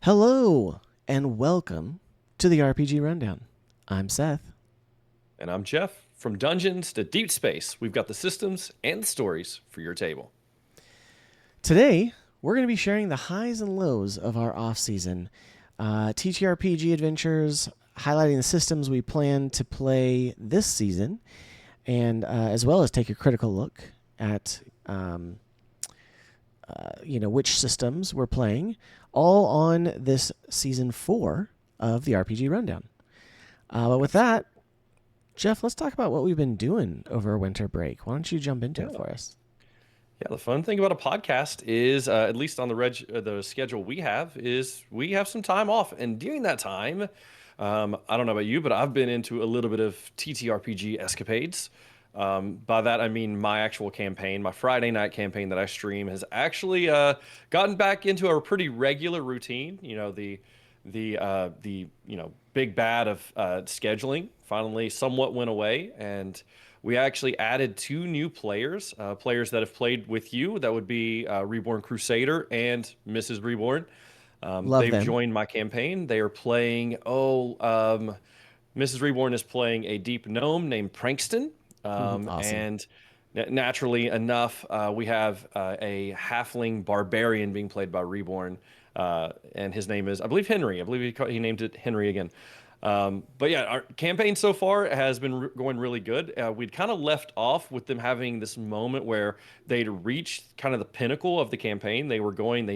Hello, and welcome to the RPG Rundown. I'm Seth. And I'm Jeff. From dungeons to deep space, we've got the systems and the stories for your table. Today, we're going to be sharing the highs and lows of our off-season TTRPG adventures, highlighting the systems we plan to play this season, and as well as take a critical look at which systems we're playing, all on this season 4 of the RPG Rundown. But with that, Jeff, let's talk about what we've been doing over winter break. Why don't you jump into it Yeah. for us? Yeah, the fun thing about a podcast is, at least on the schedule we have, is we have some time off, and during that time, I don't know about you, but I've been into a little bit of TTRPG escapades. By that I mean my actual campaign, my Friday night campaign that I stream has actually gotten back into a pretty regular routine. The big bad of scheduling finally somewhat went away, and we actually added two new players, players that have played with you. That would be Reborn Crusader and Mrs. Reborn. Love They've them. joined my campaign. They are playing. Mrs. Reborn is playing a deep gnome named Prankston, Awesome. and naturally enough, we have a halfling barbarian being played by Reborn, and his name is, I believe, Henry. I believe he named it Henry again. But yeah, our campaign so far has been going really good. We'd kind of left off with them having this moment where they'd reached kind of the pinnacle of the campaign. They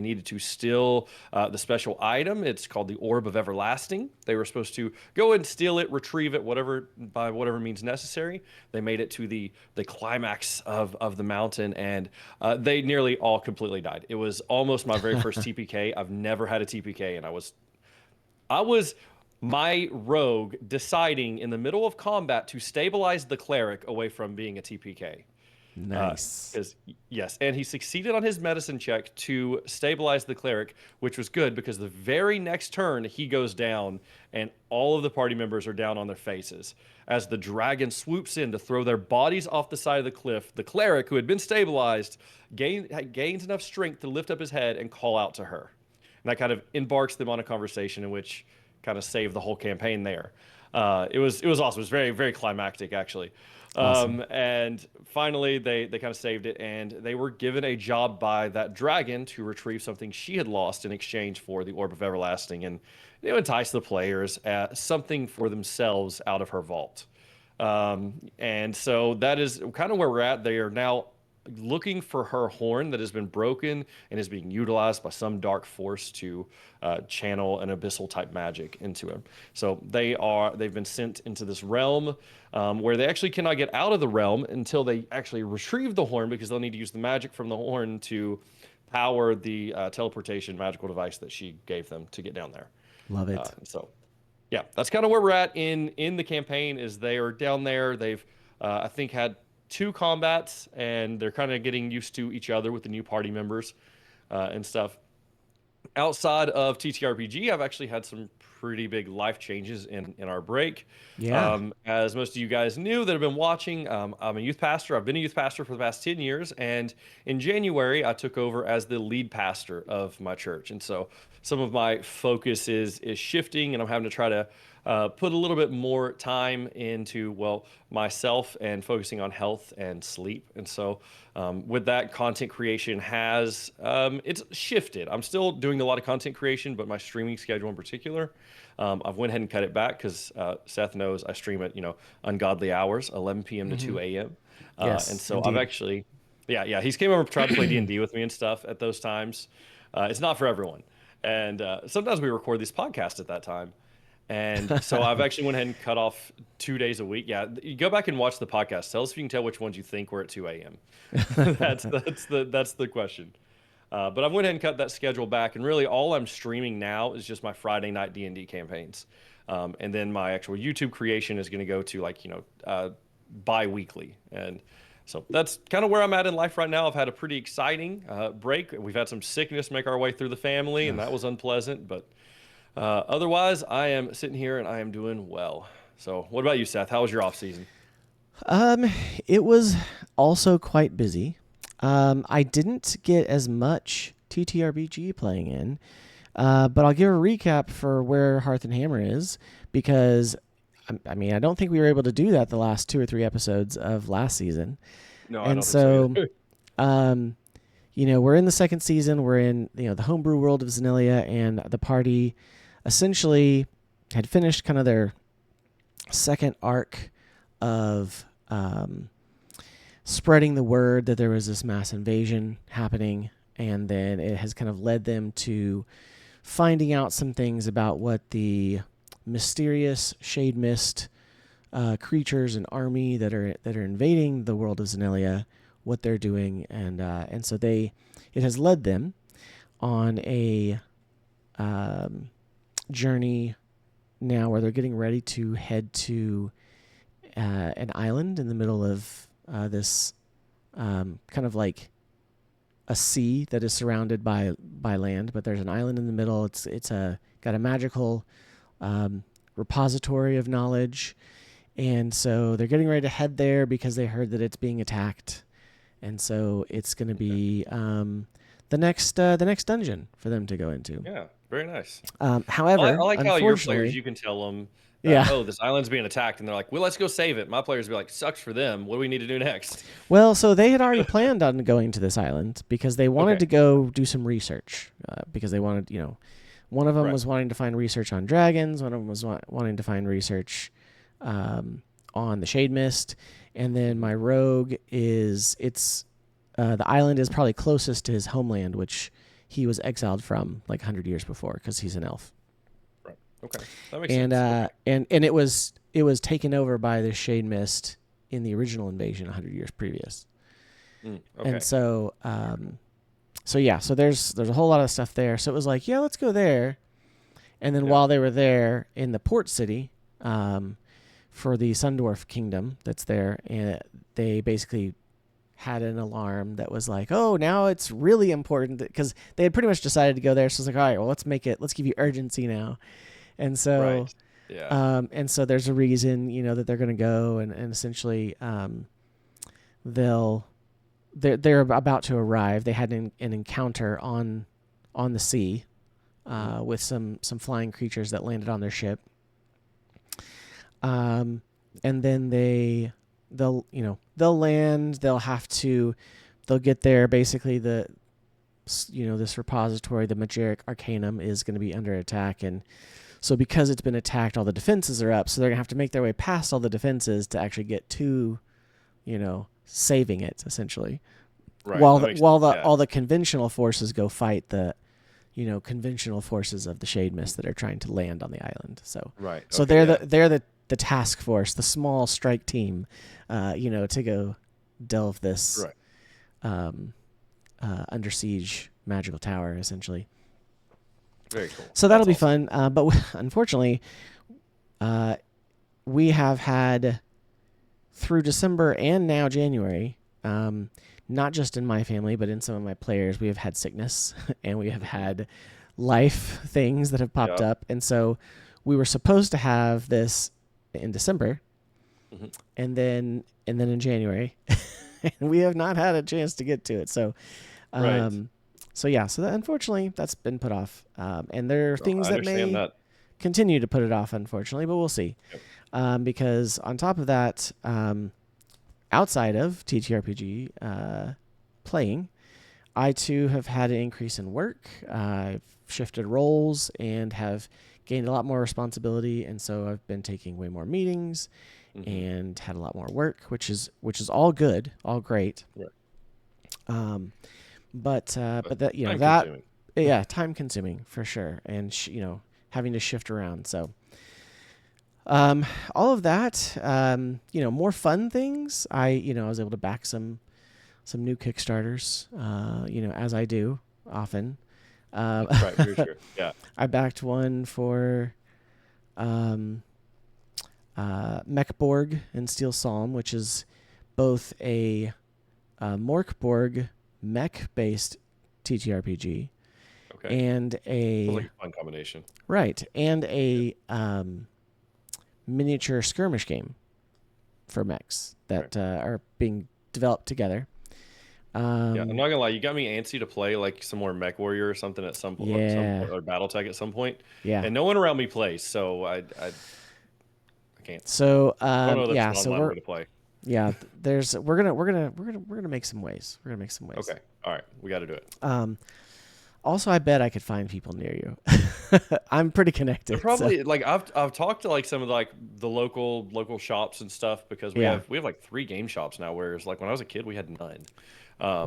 needed to steal the special item. It's called the Orb of Everlasting. They were supposed to go and steal it, retrieve it, by whatever means necessary. They made it to the climax of the mountain, and they nearly all completely died. It was almost my very first TPK. I've never had a TPK, and I was my rogue deciding in the middle of combat to stabilize the cleric away from being a TPK. Nice. Because yes, and he succeeded on his medicine check to stabilize the cleric, which was good because the very next turn he goes down, and all of the party members are down on their faces as the dragon swoops in to throw their bodies off the side of the cliff. The cleric, who had been stabilized, gains enough strength to lift up his head and call out to her, and that kind of embarks them on a conversation in which kind of saved the whole campaign there. It was awesome. It was very very climactic actually. Awesome. And finally, they kind of saved it, and they were given a job by that dragon to retrieve something she had lost in exchange for the Orb of Everlasting, and entice the players at something for themselves out of her vault. And so that is kind of where we're at. They are now looking for her horn that has been broken and is being utilized by some dark force to channel an abyssal type magic into him. So they've been sent into this realm where they actually cannot get out of the realm until they actually retrieve the horn, because they'll need to use the magic from the horn to power the teleportation magical device that she gave them to get down there. Love it. So yeah, that's kind of where we're at in the campaign. Is they are down there. They've I think had two combats, and they're kind of getting used to each other with the new party members and stuff. Outside of TTRPG, I've actually had some pretty big life changes in our break. Yeah. As most of you guys knew that have been watching, I'm a youth pastor. I've been a youth pastor for the past 10 years. And in January, I took over as the lead pastor of my church. And so some of my focus is shifting, and I'm having to try to put a little bit more time into, well, myself and focusing on health and sleep. And so with that, content creation has it's shifted. I'm still doing a lot of content creation, but my streaming schedule in particular, I've went ahead and cut it back because Seth knows I stream at ungodly hours, 11 p.m. to Mm-hmm. 2 a.m. And Yes, so I've indeed. actually, yeah, he's came over to try to play D&D with me and stuff at those times. It's not for everyone, and sometimes we record these podcasts at that time. And so I've actually went ahead and cut off 2 days a week. Yeah, you go back and watch the podcast. Tell us if you can tell which ones you think were at 2 a.m. That's the question. But I've went ahead and cut that schedule back, and really all I'm streaming now is just my Friday night D&D campaigns, and then my actual YouTube creation is going to go to bi-weekly, and so that's kind of where I'm at in life right now. I've had a pretty exciting break. We've had some sickness make our way through the family, and Ugh. that was unpleasant, but otherwise, I am sitting here and I am doing well. So, what about you, Seth? How was your off season? Um, it was also quite busy. I didn't get as much TTRPG playing in. But I'll give a recap for where Hearth and Hammer is because, I mean, I don't think we were able to do that the last 2 or 3 episodes of last season. No, I And don't think so so, either. um, we're in the second season. We're in, the homebrew world of Xanilia, and the party essentially had finished kind of their second arc of spreading the word that there was this mass invasion happening, and then it has kind of led them to finding out some things about what the mysterious shade mist creatures and army that are invading the world of Xanilia, what they're doing, and so it has led them on a journey now where they're getting ready to head to an island in the middle of this kind of like a sea that is surrounded by land, but there's an island in the middle. It's got a magical repository of knowledge, and so they're getting ready to head there because they heard that it's being attacked, and so it's going to be the next dungeon for them to go into. Yeah, very nice. However, I like how your players, unfortunately, you can tell them, yeah. oh, this island's being attacked, and they're like, well, let's go save it. My players be like, sucks for them. What do we need to do next? Well, so they had already planned on going to this island because they wanted Okay. to go do some research because they wanted, one of them Right. was wanting to find research on dragons, one of them was wanting to find research on the shade mist, and then my rogue the island is probably closest to his homeland, which he was exiled from like 100 years before because he's an elf. Right. Okay. That makes And sense. and it was taken over by the shade mist in the original invasion 100 years previous. Okay. And so so there's a whole lot of stuff there. So it was like, yeah, let's go there. And then while they were there in the port city, for the Sundorf kingdom that's there, and they basically had an alarm that was like, oh, now it's really important because they had pretty much decided to go there. So it's like, all right, well, let's give you urgency now. And so, Right. Yeah. and so there's a reason, that they're going to go, and essentially, they're about to arrive. They had an encounter on the sea, with some flying creatures that landed on their ship. And then they'll land. They'll get there. Basically, this repository, the Magiric Arcanum, is going to be under attack, and so because it's been attacked, all the defenses are up. So they're gonna have to make their way past all the defenses to actually get to, saving it essentially. Right. All the conventional forces go fight the, conventional forces of the shade mist that are trying to land on the island. So Right. So Okay, they're the task force, the small strike team, to go delve this under siege magical tower essentially. Very cool. So that'll be fun. But unfortunately, we have had through December and now January, not just in my family, but in some of my players, we have had sickness and we have had life things that have popped up. And so we were supposed to have this in December and then in January, and we have not had a chance to get to it. So, So unfortunately, that's been put off, and there are things that may continue to put it off, unfortunately, but we'll see. Yep. Because on top of that, outside of TTRPG playing, I too have had an increase in work. I've shifted roles and have gained a lot more responsibility, and so I've been taking way more meetings and had a lot more work, which is all good, all great. Right. But that time consuming for sure, and having to shift around. So all of that, more fun things. I was able to back some new Kickstarters, as I do often. Right, for sure. Yeah. I backed one for Mechborg and Steel Psalm, which is both a Morkborg mech-based TTRPG, and a sounds like a fun combination. Right, and a miniature skirmish game for mechs that are being developed together. Yeah, I'm not gonna lie. You got me antsy to play like some more Mech Warrior or something at some Yeah, point, or BattleTech at some point. yeah. And no one around me plays, so I can't. So I don't know that it's yeah, an so online way to play. there's we're gonna make some ways. We're gonna make some ways. Okay, all right, we got to do it. Also, I bet I could find people near you. I'm pretty They're connected, so probably like I've talked to like some of like the local shops and stuff because yeah. we have like 3 game shops now, whereas like when I was a kid we had none.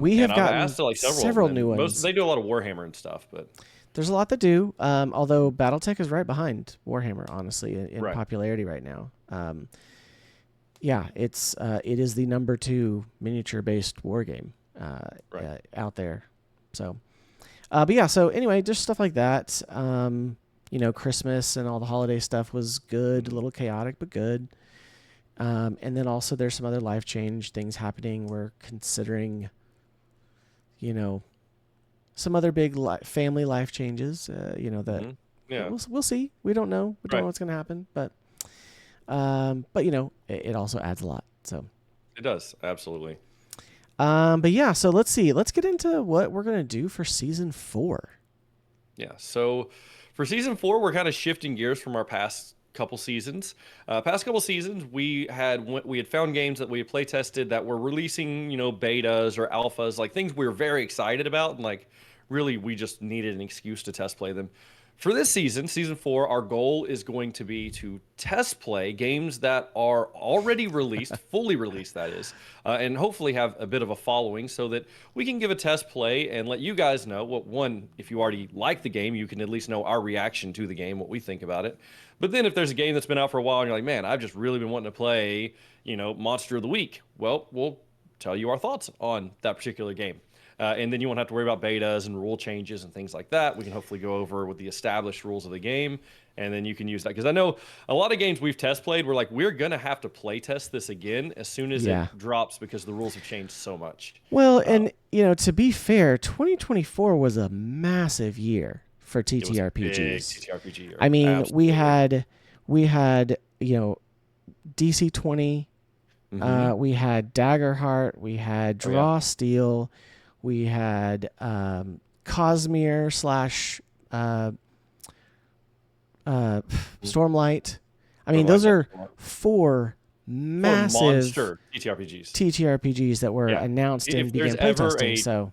We And have I've gotten asked to like several of them, several new and most ones. they do a lot of Warhammer and stuff, but There's a lot to do. Although BattleTech is right behind Warhammer, honestly, in right, popularity right now. Yeah, it is the number 2 miniature based war game right. out there. So, but yeah. So anyway, just stuff like that. Christmas and all the holiday stuff was good. A Mhm. little chaotic, but good. And then also there's some other life change things happening. We're considering, you know, some other big family life changes. That Mhm. Yeah, we'll see. We don't know. We don't know right. what's going to happen, but it also adds a lot. So, It does absolutely. but yeah. So let's see. Let's get into what we're gonna do for season 4. Yeah. So for season 4, we're kind of shifting gears from our past couple seasons. Past couple seasons, we had found games that we had play tested that were releasing, betas or alphas, like things we were very excited about, and like really we just needed an excuse to test play them. For this season, season 4, our goal is going to be to test play games that are already released, fully released, that is, and hopefully have a bit of a following so that we can give a test play and let you guys know what one, if you already like the game, you can at least know our reaction to the game, what we think about it. But then if there's a game that's been out for a while and you're like, man, I've just really been wanting to play, Monster of the Week, well, we'll tell you our thoughts on that particular game. And then you won't have to worry about betas and rule changes and things like that. We can hopefully go over with the established rules of the game, and then you can use that. Because I know a lot of games we've test played, we're like, we're going to have to play test this again as soon as Yeah. it drops because the rules have changed so much. Well, Uh, and to be fair, 2024 was a massive year for it was a big TTRPGs. TTRPG year. I mean, Absolutely. we had DC 20. Hmm. We had Daggerheart. We had Oh, yeah. Draw Steel. We had Cosmere slash uh, uh, Stormlight. I mean, Stormlight, those yeah. are 4 For massive monster TTRPGs. TTRPGs that were Yeah. announced and If there's began ever playtesting. a So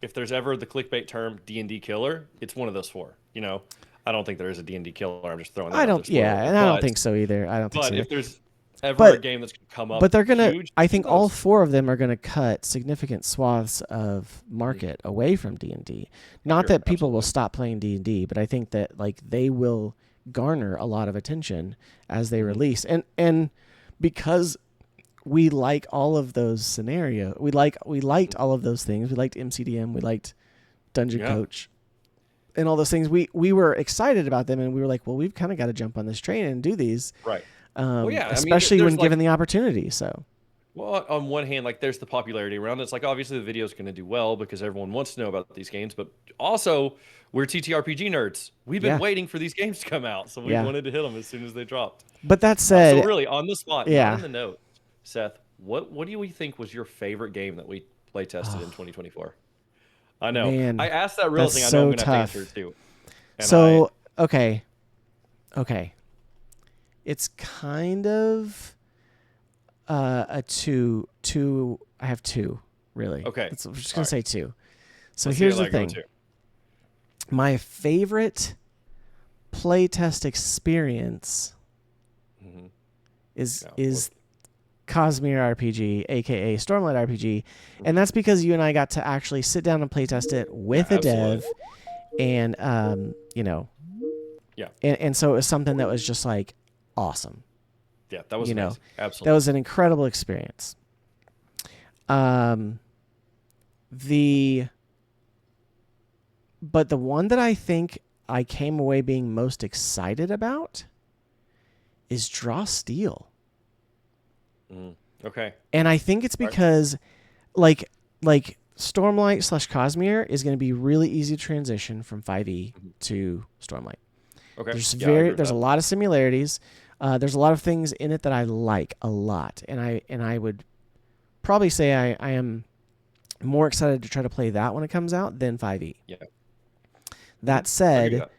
if there's ever the clickbait term D&D killer, it's one of those 4. I don't think there is a D&D killer. I'm just throwing that I out there. don't. Spoiler Yeah, alert. and I don't think so either. I don't think so But either. if there's ever a But game that's gonna come but up they're gonna. huge, I who think all knows? 4 of them are gonna cut significant swaths of Mhm. market away from D&D. For Not sure, that people will absolutely. stop playing D&D, but I think that like they will garner a lot of attention as they Hmm. release, and because we like all of those we liked all of those things. We liked MCDM. We liked Dungeon Yeah, Coach. And all those things, we were excited about them, and we were like, well, we've kind of got to jump on this train and do these, right. Well, yeah. I mean, especially when there's like, given the opportunity. So well, on one hand, like there's the popularity around it. It's like obviously the video is going to do well because everyone wants to know about these games, but also we're TTRPG nerds. We've been yeah, waiting for these games to come out, so we yeah. wanted to hit them as soon as they dropped. But that So said, really, on the spot, not yeah. in the note, Seth, what do you think was your favorite game that we play tested in Oh 2024? I know. I man, asked that that's realizing I know I'm so gonna have to answer it tough. too. And So okay, okay, it's kind of a two. I have 2 really. okay, I'm just all gonna right. say 2. So Let's hear here's the that go thing. to. My favorite playtest experience Hmm. is Yeah. is Cosmere RPG, aka Stormlight RPG, and Mhm. that's because you and I got to actually sit down and playtest it Yeah, with a absolutely. dev, and Yeah, and so it was something that was just like awesome. yeah, that was You know, amazing. that Absolutely. was an incredible experience. Um, the but the one that I think I came away being most excited about is Draw Steel. Mhm. Okay. And I think it's All right. because like Stormlight slash Cosmere is going to be really easy to transition from 5e Mhm. to Stormlight. Okay. Yeah, I agree with There's a that. lot of similarities. There's a lot of things in it that I like a lot, and I would probably say I am More excited to try to play that when it comes out than 5e. Yeah. That I agree said, with that.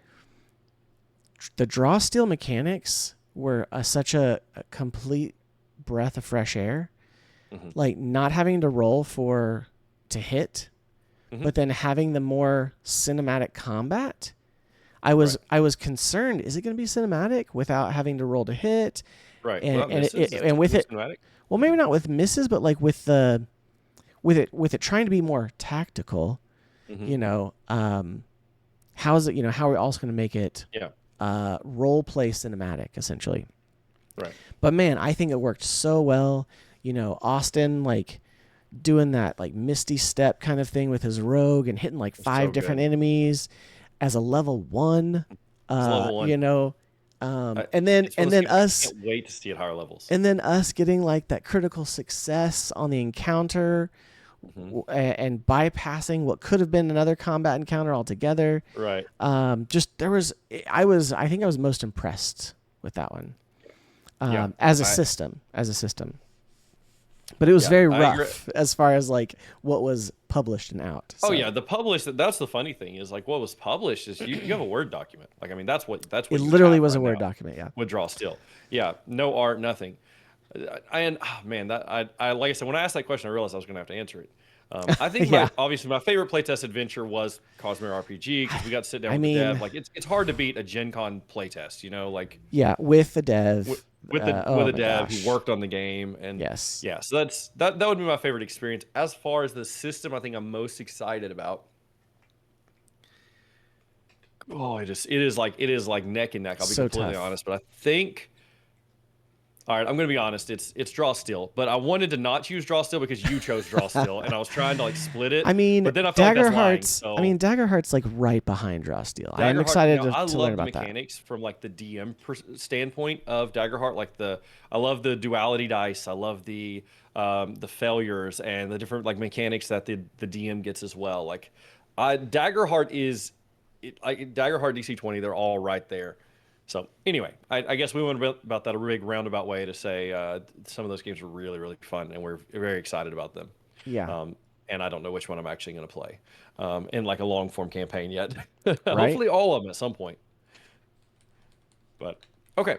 the draw steel mechanics were such a complete breath of fresh air. Hmm. Like not having to roll to hit, Hmm. but then having the more cinematic combat. Right. I was concerned, is it going to be cinematic without having to roll to hit? Right. And Without misses, it's and with totally it, cinematic. well, maybe not with misses, but like with it trying to be more tactical, Hmm. you know, how is it, how are we also going to make it Yeah. role play cinematic essentially? Right. But man, I think it worked so well. Austin like doing that like misty step kind of thing with his rogue and hitting like It's so five different good. enemies as a level 1. It's level one. And It's one of those then games I us can't wait to see at higher levels. and then us getting like that critical success on the encounter, Hmm. and bypassing what could have been another combat encounter altogether. Right. Just I think I was most impressed with that one, Yeah. as a I system, but it was yeah. very I agree. rough as far as like what was published and out. Oh So yeah, the published. That's the funny thing is like what was published is you have a Word document. Like I mean it that's what you literally have was a right Word now document. Yeah. with Draw Still. Yeah, no art, nothing. And oh, man, that I like I said when I asked that question, I realized I was gonna have to answer it. I think Yeah. obviously my favorite playtest adventure was Cosmere RPG because we got to sit down I with the dev. mean, Like it's hard to beat a Gen Con playtest, like yeah, with the with dev. with Oh a my dev who gosh. worked on the game and Yes. yeah, so that would be my favorite experience. As far as the system, I think I'm most excited about. Oh, it is like neck and neck. I'll be So completely tough. honest, but I think all right, I'm gonna be honest. It's draw still, but I wanted to not choose draw still because you chose draw still, and I was trying to like split I it, mean, but then I felt like that's lying. So Dagger Heart's like right behind Draw Steel. I am Daggerheart. excited Now I to learn love the about that. mechanics from like the DM standpoint of Daggerheart. I love the duality dice. I love the failures and the different like mechanics that the DM gets as well. Like, Daggerheart is, like Daggerheart DC 20. They're all right there. So anyway, I guess we went about that a big roundabout way to say some of those games were really really fun and we're very excited about them. Yeah. Um, and I don't know which one I'm actually going to play in like a long form campaign yet. Right? Hopefully, all of them at some point. But okay.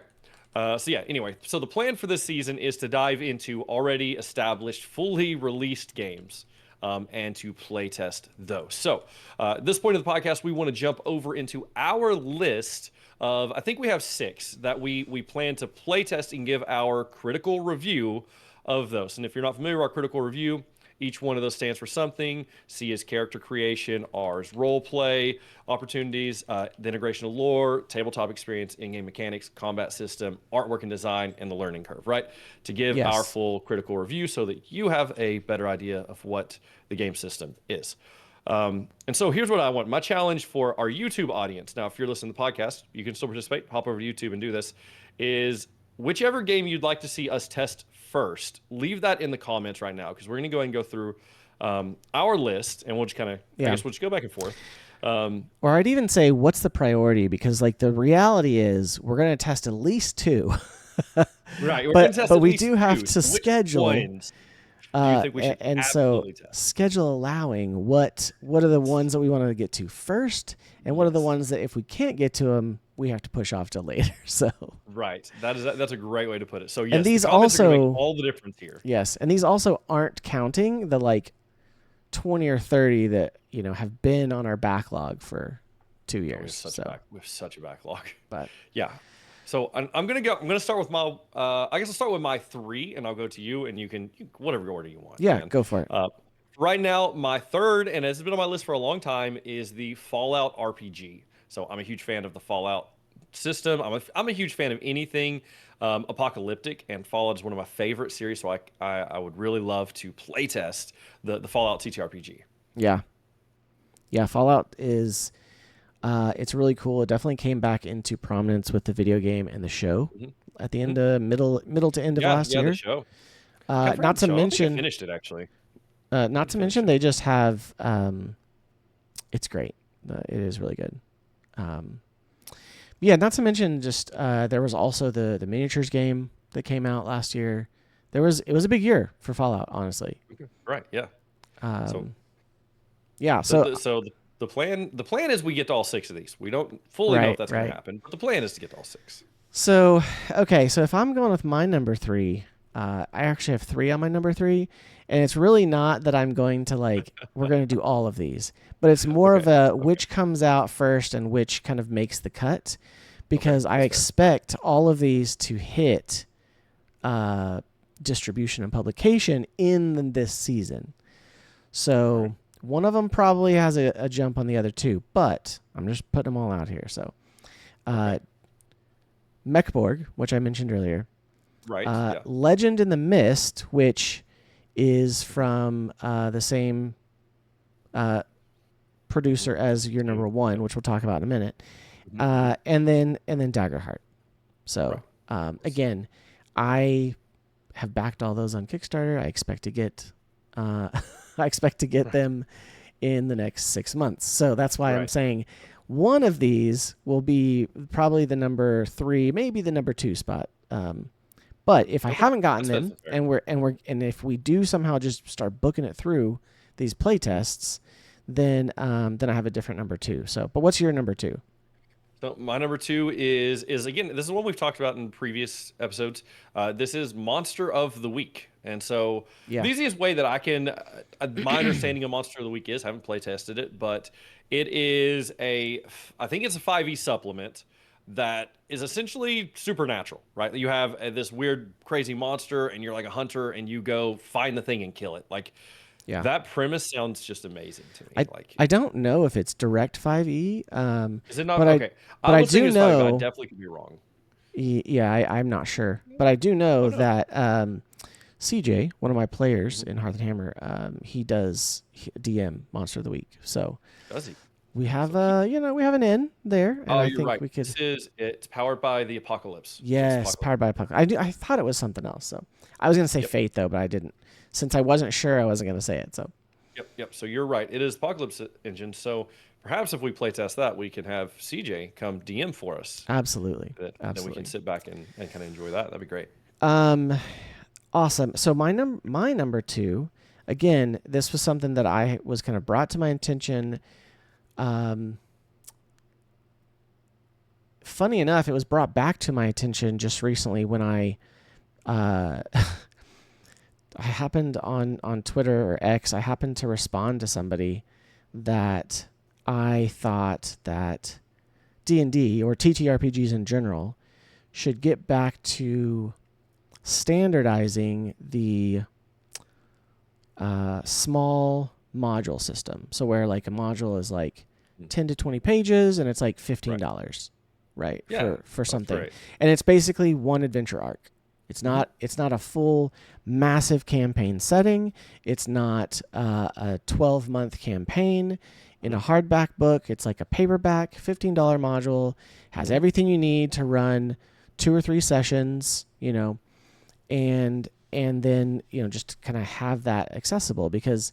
So yeah. Anyway, so the plan for this season is to dive into already established, fully released games. And to play test those. So, at this point of the podcast, we want to jump over into our list of, I think we have 6 that we plan to play test and give our critical review of those. And if you're not familiar with our critical review, each one of those stands for something. C is character creation, R is role play opportunities, the integration of lore, tabletop experience, in-game mechanics, combat system, artwork and design, and the learning curve, right? To give our Yes. full critical review so that you have a better idea of what the game system is. And so here's what I want. My challenge for our YouTube audience. Now, if you're listening to the podcast, you can still participate. Hop over to YouTube and do this. Is whichever game you'd like to see us test first, leave that in the comments right now because we're going to go ahead and go through our list and we'll just kind of, I Yeah. guess we'll just go back and forth. Or I'd even say, what's the priority? Because like the reality is, we're going to test at least 2, Right. We're going to test but at we least do have 2. to So which schedule. ones do you think we should And so absolutely test? schedule allowing what are the ones that we want to get to first, and what are the Yes. ones that if we can't get to them, we have to push off to later. So Right. That's a great way to put it. So and yes, the these comments are going to make also all the difference here. yes, and these also aren't counting the like 20 or 30 that have been on our backlog for 2 years. We have such a backlog. But Yeah. So I'm gonna start with my I guess I'll start with my 3 and I'll go to you and you can whatever order you want. yeah, Man. go for it. Right now, my third and has been on my list for a long time is the Fallout RPG. So I'm a huge fan of the Fallout system. I'm a huge fan of anything apocalyptic, and Fallout is one of my favorite series. So I would really love to playtest the Fallout TTRPG. Yeah. Yeah, Fallout is it's really cool. It definitely came back into prominence with the video game and the show Mhm. at the end of middle to end of last Yeah, year. the show. I forgot Not the to show. I don't think I mention, finished it actually. not to mention, they just have. It's great. It is really good. Yeah, not to mention, just there was also the miniatures game that came out last year. It was a big year for Fallout, honestly. Okay. Right. Yeah. So Yeah. the, So the so the plan is we get to all six of these. We don't fully know if right, that's going to right. happen, but the plan is to get to all six. So okay. So if I'm going with my number three, I actually have three on my number three, and it's really not that I'm going to like we're going to do all of these, but it's more Okay. of a Okay. which comes out first and which kind of makes the cut, Okay. because I That's fair. expect all of these to hit uh, distribution and publication in this season. All right. So one of them probably has a jump on the other two, but I'm just putting them all out here. So Okay. uh, Mechborg, which I mentioned earlier, Right. Yeah. Legend in the Mist, which is from the same uh, producer as your Two. number one, Yep. which we'll talk about in a minute, Hmm. and then Daggerheart. Right. So again, I have backed all those on Kickstarter. I expect to get I expect to get Right. them in the next 6 months. So that's why I'm Right. saying one of these will be probably the number three, maybe the number two spot. But if I Okay. haven't gotten That's them, fair. and if we do somehow just start booking it through these play Mhm. tests, then I have a different number two. So, but what's your number two? So my number two is again, this is one we've talked about in previous episodes. This is Monster of the Week, and so Yeah, the easiest way that I can, my understanding of Monster of the Week is, I haven't play tested it, but it is I think it's a 5e supplement that is essentially supernatural, right? You have this weird, crazy monster, and you're like a hunter, and you go find the thing and kill it. Like yeah. that premise sounds just amazing to me. I Like, I don't know if it's direct 5e, is it not but I okay? but I I was thinking do it's 5e. I know. definitely could be wrong. Yeah, I'm not sure, but I do Oh know no. that CJ, one of my players Mhm. in Hearth and Hammer, he does DM Monster of the Week. So Does he? we have So he. we have an in there, and Oh, I you're think right. we could. It's powered by the apocalypse. So it's Yes, apocalypse. powered by a puck. I thought it was something else. So I was gonna say Yep. Fate though, but I didn't. Since I wasn't sure, I wasn't gonna say it. So Yep. So you're right. It is apocalypse engine. So perhaps if we playtest that, we can have CJ come DM for us. absolutely, Then we can absolutely. sit back and kind of enjoy that. That'd be great. Um, awesome. So my number two. Again, this was something that I was kind of brought to my attention. Um, funny enough, it was brought back to my attention just recently when uh, I happened on Twitter or X. I happened to respond to somebody that I thought that D&D or TTRPGs in general should get back to standardizing the small module system. So where like a module is like Mm. 10 to 20 pages and it's like Right. $15, right? Yeah. For That's something. great. And it's basically one adventure arc. Hmm. It's not a full massive campaign setting. It's not a 12-month campaign in a Hmm. hardback book. It's like a paperback $15 module, has Hmm. everything you need to run 2 or 3 sessions, and then, just kind of have that accessible, because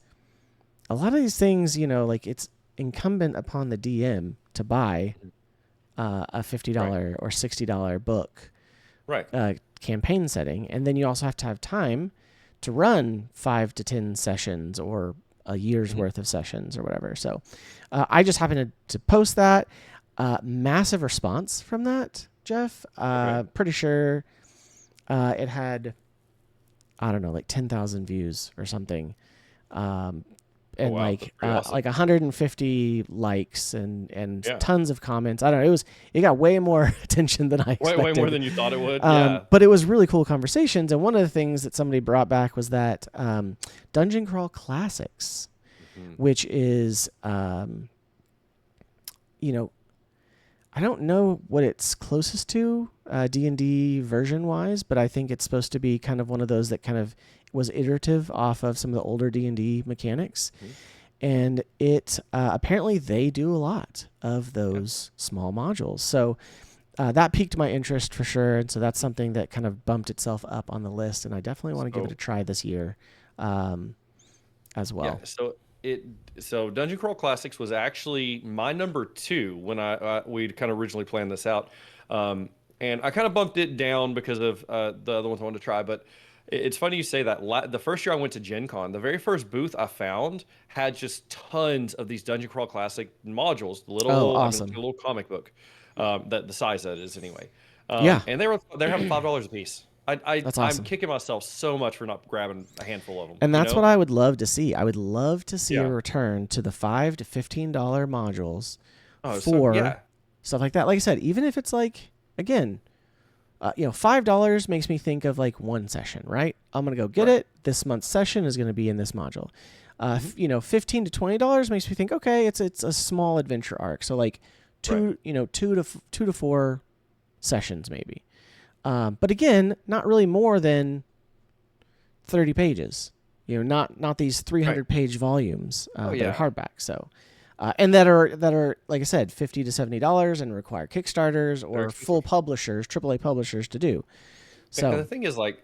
a lot of these things, like it's incumbent upon the DM to buy a Right. $50 or $60 book Right. campaign setting, and then you also have to have time to run 5 to 10 sessions or a year's Hmm. worth of sessions or whatever. So I just happened to post that. Massive response from that, Jeff. Okay. Pretty sure it had, I don't know, like 10,000 views or something. Um, Oh and wow. That's like pretty awesome. 150 likes and Yeah. tons of comments. I don't know. It got way more attention than I Way more expected. than you thought it would. Yeah. But it was really cool conversations. And one of the things that somebody brought back was that Dungeon Crawl Classics, Hmm. which is you know I don't know what it's closest to D&D version wise, but I think it's supposed to be kind of one of those that kind of was iterative off of some of the older D&D mechanics. Hmm. And it apparently they do a lot of Yeah. those small modules. So that piqued my interest for sure. And so that's something that kind of bumped itself up on the list. And I definitely want to give it a So try this year um, as yeah, well. it so Dungeon Crawl Classics was actually my number two when we kind of originally planned this out, and I kind of bumped it down because of the other ones I wanted to try. But It's funny you say that. The first year I went to Gen Con, the very first booth I found had just tons of these Dungeon Crawl Classic modules. The Oh, little, I mean, it's a awesome. little comic book, that the size that is anyway. Yeah, And they're having $5 a piece. that's I'm awesome. kicking myself so much for not grabbing a handful of them. And You that's what know? I would love to see. I would love to see a Yeah. return to the $5 to $15 modules Oh, so for yeah. stuff like that. Like I said, even if it's like, again, $5 makes me think of like one session, right? I'm gonna go get Right. it. This month's session is gonna be in this module. Hmm. $15 to $20 makes me think, okay, it's a small adventure arc. So like Right. two to four sessions maybe. But again, not really more than 30 pages. Not these Right. 300-page volumes Oh that are yeah. hardback. So, and that are like I said, $50 to $70 and require Kickstarters They're or full expensive. publishers, AAA publishers to do. And So, the thing is, like,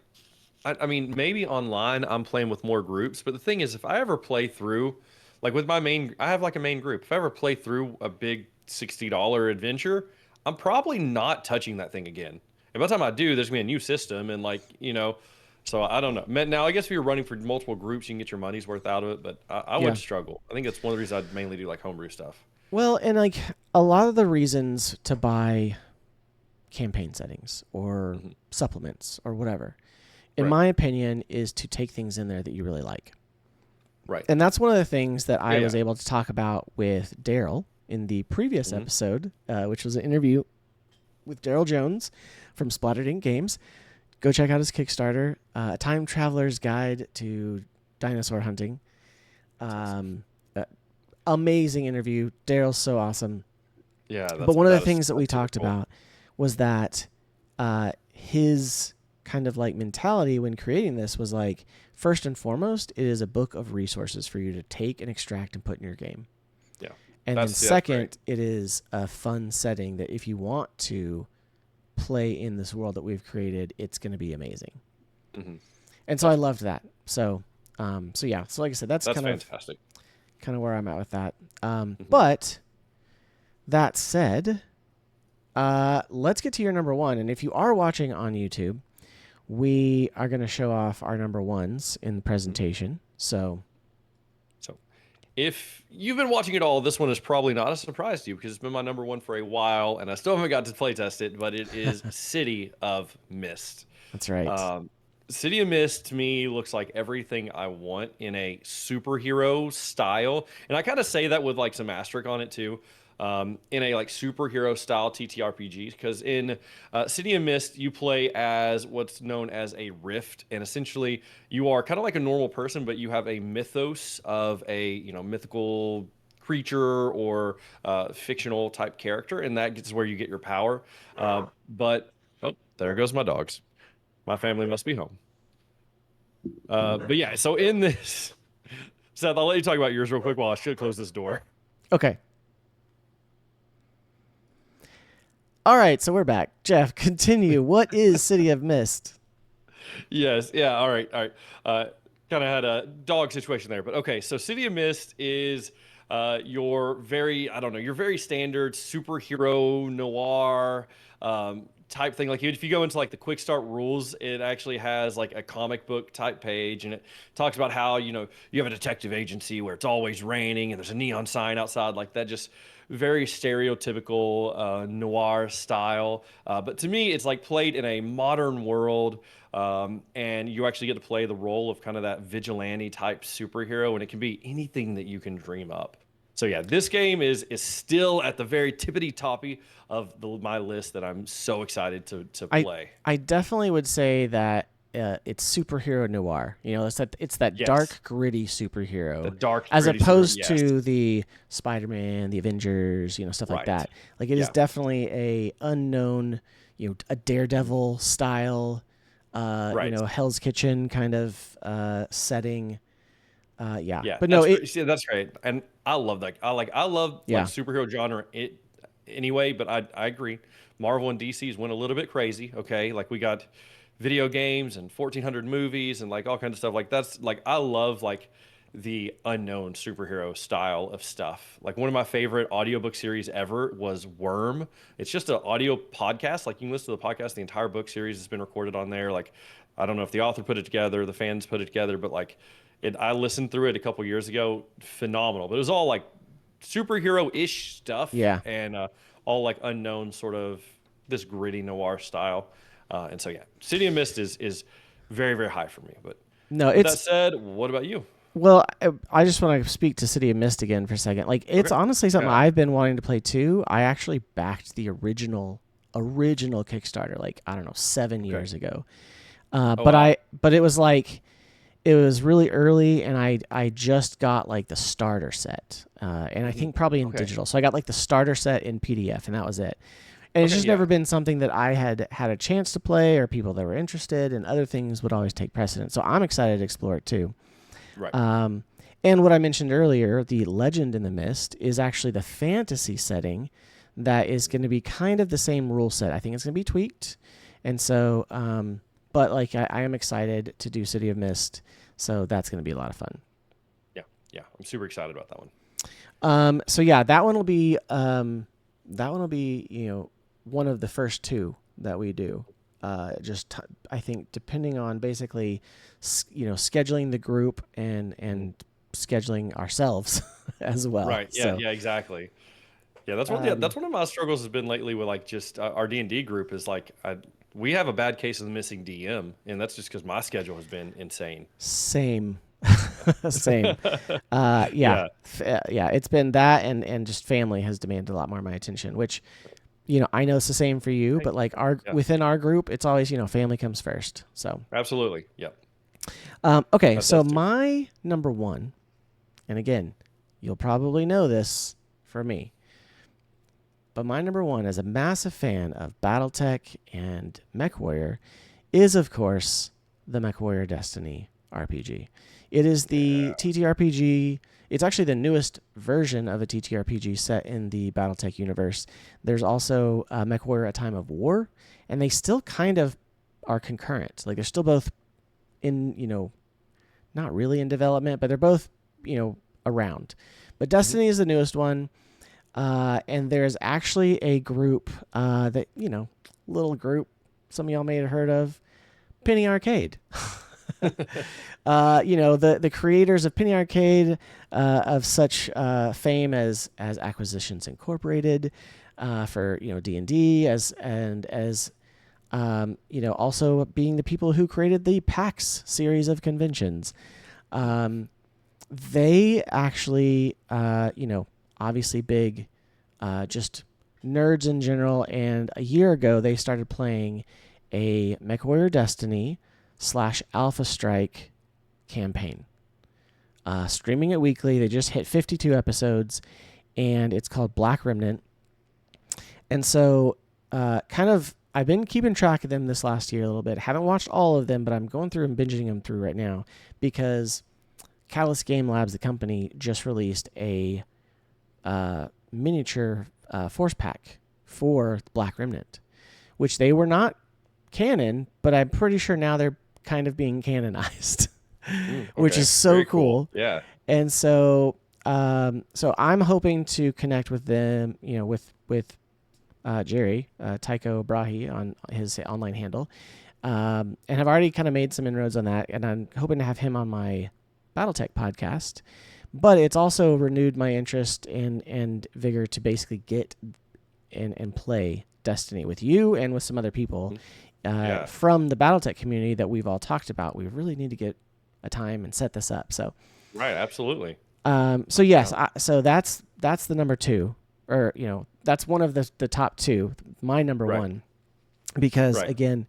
I mean, maybe online I'm playing with more groups, but the thing is, if I ever play through, like with my main, I have like a main group. If I ever play through a big $60 adventure, I'm probably not touching that thing again. And by the time I do, there's gonna be a new system, and like, so I don't know. Now, I guess if you're running for multiple groups, you can get your money's worth out of it, but I yeah. would struggle. I think that's one of the reasons I'd mainly do like homebrew stuff. Well, and like a lot of the reasons to buy campaign settings or Hmm. supplements or whatever, in Right. my opinion, is to take things in there that you really like. Right. And that's one of the things that Yeah. I was Yeah. able to talk about with Daryl in the previous Hmm. episode, which was an interview with Daryl Jones from Splattered Ink Games. Go check out his Kickstarter, A Time Traveler's Guide to Dinosaur Hunting. That's awesome. Uh, Amazing interview. Daryl's so awesome. Yeah. But one of the That is things that we that's super talked cool. about was that his kind of like mentality when creating this was like, first and foremost, it is a book of resources for you to take and extract and put in your game. Yeah. And then That's great. second, it is a fun setting that if you want to play in this world that we've created, it's going to be amazing. Hmm. And so I Definitely. loved that. So yeah. So like I said, that's That's kind of fantastic. where I'm at with that. Hmm. But that said, let's get to your number one. And if you are watching on YouTube, we are going to show off our number ones in the Hmm. presentation. So So, if you've been watching it all, this one is probably not a surprise to you because it's been my number one for a while, and I still haven't got to play test it. But it is City of Mist. that's right. Um, City of Mist to me looks like everything I want in a superhero style, and I kind of say that with like some asterisk on it too. In a like superhero style TTRPG, because in City of Mist you play as what's known as a rift, and essentially you are kind of like a normal person, but you have a mythos of a mythical creature or fictional type character, and that gets where you get your power. But oh, there goes my dogs. My family must be home. But yeah, so in this, Seth, I'll let you talk about yours real quick while I should close this door. Okay. All right. So we're back. Jeff, continue. What is City of Mist? Yes, yeah, all right, all right. Uh, Kind of had a dog situation there, but okay. So City of Mist is your very, I don't know, your very standard superhero noir type thing. Like if you go into like the quick start rules, it actually has like a comic book type page, and it talks about how you have a detective agency where it's always raining and there's a neon sign outside, like that. Just very stereotypical noir style. But to me, it's like played in a modern world, and you actually get to play the role of kind of that vigilante type superhero, and it can be anything that you can dream up. So yeah, this game is still at the very tippity toppy of my list that I'm so excited to I play. I definitely would say that it's superhero noir. It's that Yes, dark, gritty the superhero, dark, as gritty super. opposed Yes, to the Spider-Man, the Avengers, stuff like right. that. Like it is Yeah, definitely a unknown, a mhm, Daredevil style, right. Hell's Kitchen kind of setting. Yeah, Yeah, but no, it. see, that's great, and I love that. I love like Yeah, superhero genre anyway. But I agree, Marvel and DC's went a little bit crazy. Okay, like we got video games and 1,400 movies and like all kinds of stuff. Like that's like I love like the unknown superhero style of stuff. Like one of my favorite audiobook series ever was Worm. It's just an audio podcast. Like you can listen to the podcast, the entire book series has been recorded on there. Like I don't know if the author put it together, the fans put it together, but like I listened through it a couple years ago, phenomenal. But it was all like superhero-ish stuff Yeah. and all like unknown sort of this gritty noir style. And so yeah, City of Mist is very, very high for me. But No, with that it's said, what about you? well. I just want to speak to City of Mist again for a second. Like, it's Okay. honestly something Yeah. I've been wanting to play too. I actually backed the original Kickstarter, like, I don't know, 7 years Okay. ago. Oh But wow. it was like, it was really early, and I just got like the starter set, and I Hmm. think probably in Okay. digital. So I got like the starter set in PDF, and that was it. And it's Okay. just Yeah. never been something that I had a chance to play, or people that were interested, and other things would always take precedence. So I'm excited to explore it too. Right. Um, and what I mentioned earlier, the Legend in the Mist, is actually the fantasy setting that is going to be kind of the same rule set. I think it's going to be tweaked, and so, but like I am excited to do City of Mist, so that's going to be a lot of fun. Yeah. Yeah. I'm super excited about that one. So yeah, that one will be one of the first two that we do. I think depending on basically scheduling the group Mhm. and scheduling ourselves as well. Right. Yeah. So Yeah. Exactly. Yeah, that's one. Yeah, um, that's one of my struggles has been lately with like just our D&D group is like we have a bad case of missing DM, and that's just because my schedule has been insane. same, same. Yeah, Yeah. yeah. It's been that, and just family has demanded a lot more of my attention, which I know it's the same for you, Hey. but like our Yeah. within our group, it's always family comes first. So Absolutely. Yep. okay, That so does too. my number one, and again, you'll probably know this for me, but my number one, as a massive fan of BattleTech and MechWarrior, is of course the MechWarrior Destiny RPG. It is the Yeah. TTRPG. It's actually the newest version of a TTRPG set in the BattleTech universe. There's also MechWarrior: A Time of War, and they still kind of are concurrent. Like, they're still both in, not really in development, but they're both, around. But Hmm. Destiny is the newest one. And there's actually a group that, little group, some of y'all may have heard of, Penny Arcade. The creators of Penny Arcade, of such fame as Acquisitions Incorporated, for D&D, as also being the people who created the PAX series of conventions. Um, they actually, obviously big, just nerds in general. And a year ago, they started playing a MechWarrior Destiny / Alpha Strike campaign, streaming it weekly. They just hit 52 episodes, and it's called Black Remnant. And so, I've been keeping track of them this last year a little bit. Haven't watched all of them, but I'm going through and binging them through right now because Catalyst Game Labs, the company, just released a miniature force pack for Black Remnant, which they were not canon, but I'm pretty sure now they're kind of being canonized, which Okay. is so Very cool. cool. Yeah. And so I'm hoping to connect with them, with Jerry, Tycho Brahe, on his online handle, and have already kind of made some inroads on that. And I'm hoping to have him on my BattleTech podcast. But it's also renewed my interest and vigor to basically get and play Destiny with you and with some other people Mhm. Yeah. from the BattleTech community that we've all talked about. We really need to get a time and set this up. So, Right. Absolutely. so yes, Yeah. so that's the number two, or that's one of the top two. My number Right. one, because Right. again,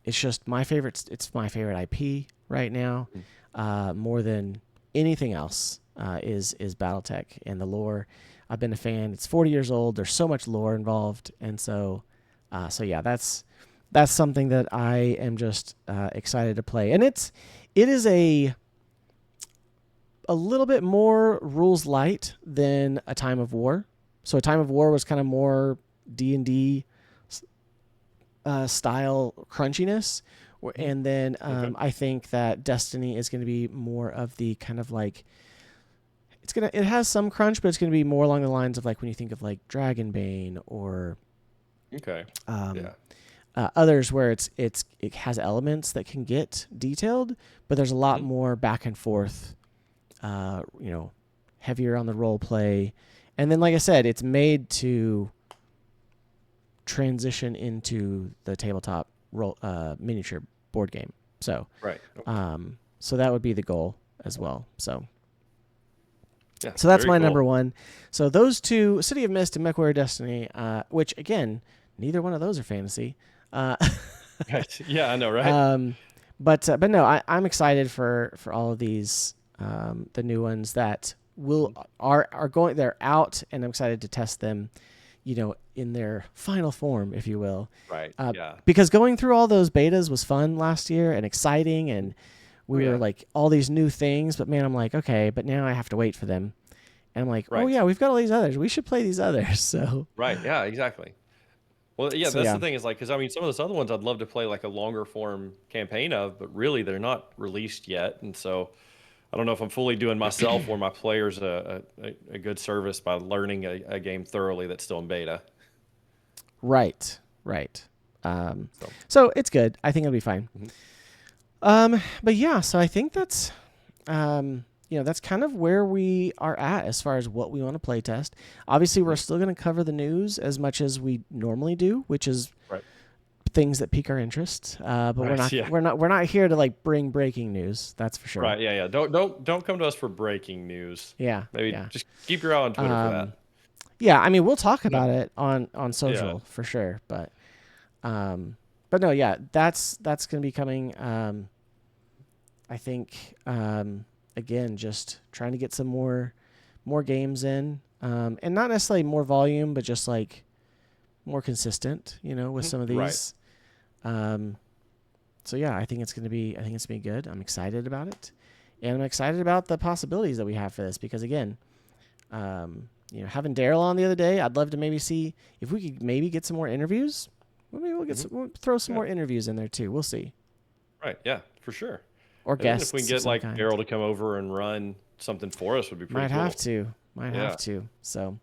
it's just my favorite. It's my favorite IP right now, Mhm. more than anything else. Is BattleTech and the lore. I've been a fan. It's 40 years old. There's so much lore involved, and so yeah, that's something that I am just excited to play. And it is a little bit more rules light than A Time of War. So A Time of War was kind of more D&D style crunchiness, Mhm. and then Okay. I think that Destiny is going to be more of the kind of like, it has some crunch, but it's going to be more along the lines of like when you think of like Dragonbane or Okay. um, Yeah. Others where it has elements that can get detailed, but there's a lot more back and forth. Heavier on the role play, and then like I said, it's made to transition into the tabletop role miniature board game. So Right. so that would be the goal as well. So Yeah. that's very my cool. number one. So those two, City of Mist and MechWarrior Destiny, which again, neither one of those are fantasy. Right. Yeah, I know, right? But no, I'm excited for all of these, the new ones that are going. They're out, and I'm excited to test them. In their final form, if you will. Right. Yeah. Because going through all those betas was fun last year and exciting, and we were like all these new things. But man, I'm like, okay, but now I have to wait for them, and I'm like, oh Right. yeah, we've got all these others. We should play these others. So Right. Yeah. Exactly. Well, yeah, So, that's yeah. the thing is like, because I mean, some of those other ones I'd love to play like a longer form campaign of, but really they're not released yet, and so I don't know if I'm fully doing myself or my players a good service by learning a game thoroughly that's still in beta. right. So it's good. I think it'll be fine. But yeah, so I think that's that's kind of where we are at as far as what we want to play test. Obviously, we're still going to cover the news as much as we normally do, which is Right. things that pique our interest. But Right, we're not here to like bring breaking news. That's for sure. Right. Yeah. Yeah. Don't come to us for breaking news. Yeah. Maybe Yeah. just keep your eye on Twitter for that. Yeah. I mean, we'll talk No. about it on social Yeah. for sure. But no, yeah, that's going to be coming. I think again, just trying to get some more games in, and not necessarily more volume, but just like more consistent, with some of these. Right. So yeah, I think it's gonna be good. I'm excited about it, and I'm excited about the possibilities that we have for this because again, having Daryl on the other day, I'd love to maybe see if we could maybe get some more interviews. Well, maybe we'll throw some more interviews in there too. We'll see. Right. Yeah. For sure. Or And then guests if we can of get some like kind. Daryl to come over and run something for us, would be pretty cool. Might Yeah. have to. So,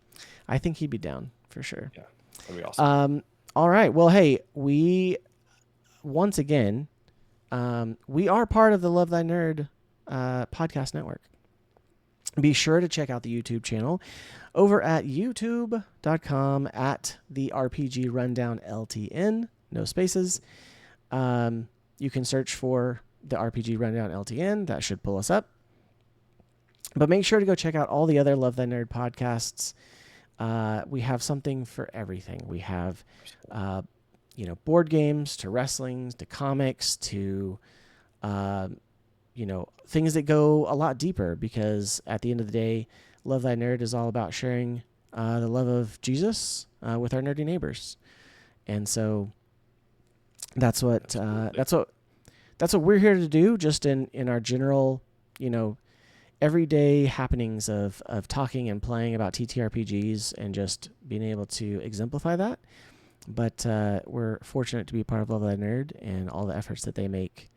I think he'd be down for sure. Yeah. That'd be awesome. All right. Well, hey, we once again, we are part of the Love Thy Nerd podcast network. Be sure to check out the YouTube channel over at youtube.com at the RPG Rundown LTN. No spaces. You can search for the RPG Rundown LTN. That should pull us up. But make sure to go check out all the other Love Thy Nerd podcasts. We have something for everything. We have, board games to wrestlings to comics to, things that go a lot deeper because at the end of the day, Love Thy Nerd is all about sharing the love of Jesus with our nerdy neighbors. And so that's what we're here to do just in our general, everyday happenings of talking and playing about TTRPGs and just being able to exemplify that. But we're fortunate to be part of Love Thy Nerd and all the efforts that they make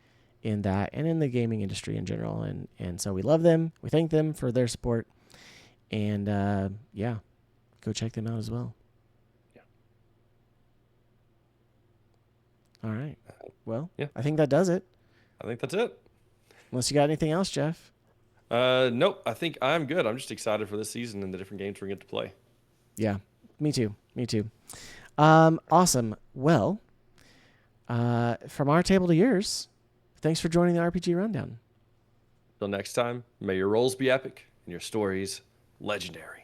in that and in the gaming industry in general. And so we love them. We thank them for their support. And go check them out as well. Yeah. All right. Well, yeah. I think that does it. I think that's it. Unless you got anything else, Jeff. Nope. I think I'm good. I'm just excited for this season and the different games we're going to play. Yeah, me too. Awesome. Well, from our table to yours, thanks for joining the RPG Rundown. Till next time, may your rolls be epic and your stories legendary.